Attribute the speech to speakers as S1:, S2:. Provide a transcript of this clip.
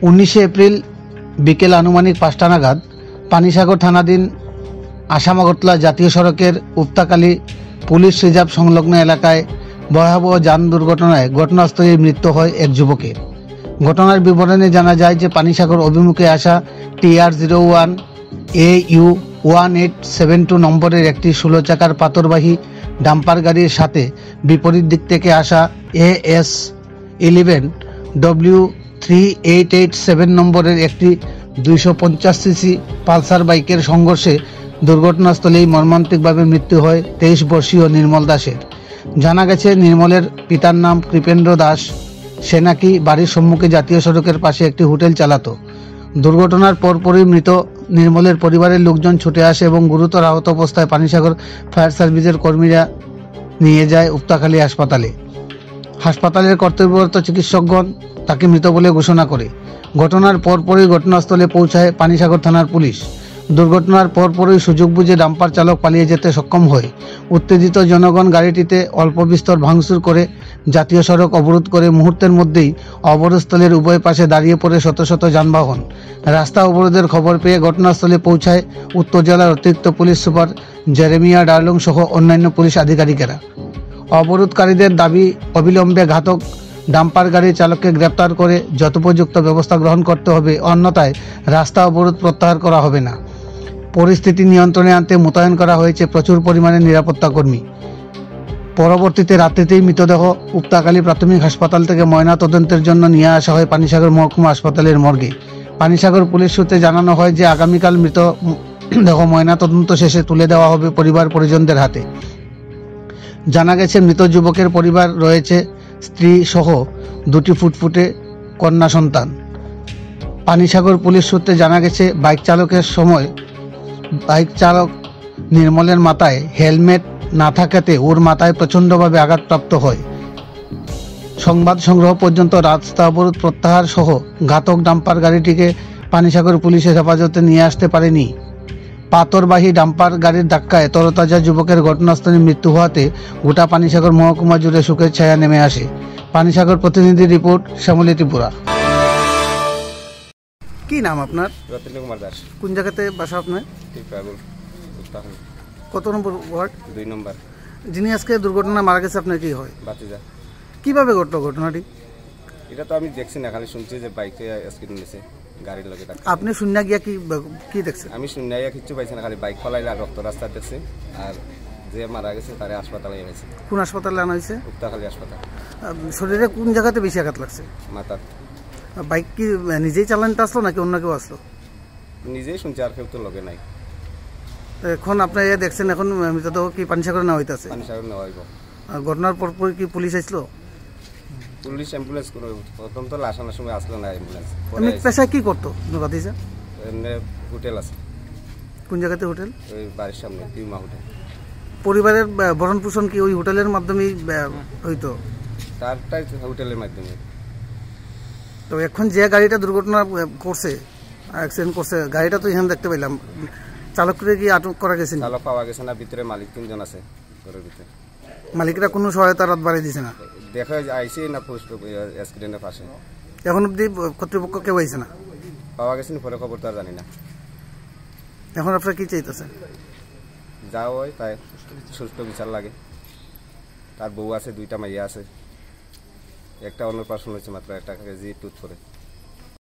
S1: 19 April বিকেল আনুমানিক 5টা নাগাদ পানিসাগর থানাধীন আসাম আগরতলা জাতীয় সড়কের উপতাকালী পুলিশ রিজার্ভ সংলগ্ন এলাকায় ভয়াবহ যান দুর্ঘটনায় ঘটনাস্থলে মৃত্যু হয় এক যুবকের। ঘটনার বিবরণে জানা যায় যে পানিসাগর অভিমুখে আসা TR01 AU 1872 নম্বরের একটি 16 চাকার পাথরবাহী ডাম্পার গাড়ির সাথে বিপরীত দিক থেকে আসা AS 11 W3887 নম্বরের একটি 250 সিসি পালসার বাইকের সংঘর্ষে দুর্ঘটনাস্থলেই মর্মান্তিকভাবে মৃত্যু হয় 23 বর্ষীয় নির্মল দাসের। জানা গেছে, নির্মলের পিতার নাম কৃপেন্দ্র দাস। সে নাকি বাড়ির সম্মুখে জাতীয় সড়কের পাশে একটি হোটেল চালাতো। দুর্ঘটনার পরপরই মৃত নির্মলের পরিবারের লোকজন ছুটে আসে এবং গুরুতর আহত অবস্থায় পানিসাগর ফায়ার সার্ভিসের কর্মীরা নিয়ে যায় উপতাকালী হাসপাতালে। হাসপাতালের কর্তব্যরত চিকিৎসকগণ তাকে মৃত বলে ঘোষণা করে। ঘটনার পরপরই ঘটনাস্থলে পৌঁছায় পানিসাগর থানার পুলিশ। দুর্ঘটনার পরপরই সুযোগ বুঝে ডাম্পার চালক পালিয়ে যেতে সক্ষম হয়। উত্তেজিত জনগণ গাড়িটিতে অল্প বিস্তর ভাঙচুর করে জাতীয় সড়ক অবরোধ করে মুহূর্তের মধ্যেই অবরোধস্থলের উভয় পাশে দাঁড়িয়ে পড়ে শত শত যানবাহন। রাস্তা অবরোধের খবর পেয়ে ঘটনাস্থলে পৌঁছায় উত্তর জেলার অতিরিক্ত পুলিশ সুপার জেরেমিয়া ডার্লং সহ অন্যান্য পুলিশ আধিকারিকেরা। অবরোধকারীদের দাবি, অবিলম্বে ঘাতক ডাম্পার গাড়ির চালককে গ্রেপ্তার করে যথোপযুক্ত ব্যবস্থা গ্রহণ করতে হবে, অন্যথায় রাস্তা অবরোধ প্রত্যাহার করা হবে না। পরিস্থিতি নিয়ন্ত্রণে আনতে মোতায়েন করা হয়েছে প্রচুর পরিমাণে নিরাপত্তা কর্মী। পরবর্তীতে রাত্রিতেই মৃতদেহ উপতাকালী প্রাথমিক হাসপাতাল থেকে ময়না তদন্তের জন্য নিয়ে আসা হয় পানিসাগর মহকুমা হাসপাতালের মর্গে। পানিসাগর পুলিশ সূত্রে জানানো হয় যে আগামীকাল মৃতদেহ ময়না তদন্ত শেষে তুলে দেওয়া হবে পরিবার পরিজনদের হাতে। জানা গেছে, মৃত যুবকের পরিবার রয়েছে স্ত্রী সহ 2টি ফুটফুটে কন্যা সন্তান। পানিসাগর পুলিশ সূত্রে জানা গেছে, বাইক চালক নির্মলের মাথায় হেলমেট না থাকাতে ওর মাথায় প্রচণ্ডভাবে আঘাতপ্রাপ্ত হয়। সংবাদ সংগ্রহ পর্যন্ত রাস্তা অবরোধ প্রত্যাহার সহ ঘাতক ডাম্পার গাড়িটিকে পানিসাগর পুলিশের হেফাজতে নিয়ে আসতে পারেনি। পাথরবাহী ডাম্পার গাড়ির ধাক্কায় তরতাজা যুবকের ঘটনাস্থলে মৃত্যু হওয়াতে গোটা পানিসাগর মহকুমা জুড়ে শোকের ছায়া নেমে আসে। পানিসাগর প্রতিনিধি রিপোর্ট, শ্যামলী ত্রিপুরা। কি নাম আপনার?
S2: রতন কুমার দাস।
S1: কোন জায়গাতে বাসা আপনার? কত নম্বর ওয়ার্ড? 2
S2: নম্বর।
S1: যিনি আজকে দুর্ঘটনা মারা গেছে, আপনার কি হয়?
S2: বাতিজা।
S1: কিভাবে ঘটলো ঘটনাটি?
S2: এটা তো আমি দেখছি না, খালি শুনছি যে বাইকে অ্যাক্সিডেন্ট হয়েছে গাড়ির লগে।
S1: আপনি শুননা গিয়া কি দেখছেন?
S2: আমি শুননা গিয়া কিচ্ছু পাইছি না, খালি বাইক ফলাইলে আর রক্ত রাস্তা দেখছি। আর যে মারা গেছে তারে হাসপাতালে এনেছে।
S1: কোন হাসপাতালে আনা হয়েছে?
S2: উপতাকালী হাসপাতাল।
S1: শরীরে কোন জায়গাতে বেশি আঘাত লাগছে?
S2: মাথা।
S1: বাইক কি নিজেই চালানতে আসলো নাকি অন্য কেউ আসলো?
S2: নিজেই শুনছি, আর কেউ তো লগে নাই।
S1: এখন আপনার দেখছেন, এখন মৃতদেহ কি পানিসাগর নেওয়া হইতেছে?
S2: পানিসাগর নেওয়া হইব।
S1: ঘটনার পর কি পুলিশ আসলো?
S2: পুলিশ অ্যাম্বুলেন্স করে প্রথম তো লাশ আনার সময় আসলো না অ্যাম্বুলেন্স।
S1: আপনি পেশায় কি করতো? বাতিজা
S2: হোটেল আছে।
S1: কোন জায়গাতে হোটেল?
S2: ওই বাড়ির সামনে পিউমা হোটেল।
S1: পরিবারের ভরণ পোষণ কি ওই হোটেলের মাধ্যমেই হইতো?
S2: তারটাই হোটেলের মাধ্যমে।
S1: তো এখন যে গাড়িটা দুর্ঘটনা করছে, অ্যাক্সিডেন্ট করছে, গাড়িটা তো এখানে দেখতে পেলাম, চালককে কি আটক করা গেছে?
S2: চালক পাওয়া গেছে না, ভিতরে মালিক 3 জন আছে ঘরের ভিতরে।
S1: মালিকরা কোনো সহায়তা রাত বাড়িয়ে দিছে না?
S2: দেখা আইসি না পোস্ট অ্যাক্সিডেন্টের পাশে।
S1: এখন অব্দি কর্তৃপক্ষ কেউ আইছে না?
S2: পাওয়া গেছে না, পরে খবর তো আর জানি না।
S1: এখন আপনারা কি চাইতেছেন?
S2: যাও হয় তাই সুস্থ বিচার লাগে। তার বউ আছে, 2টা মাইয়া আছে, একটা অন্নপ্রাশন হয়েছে মাত্র, একটা কেজি টুথ করে।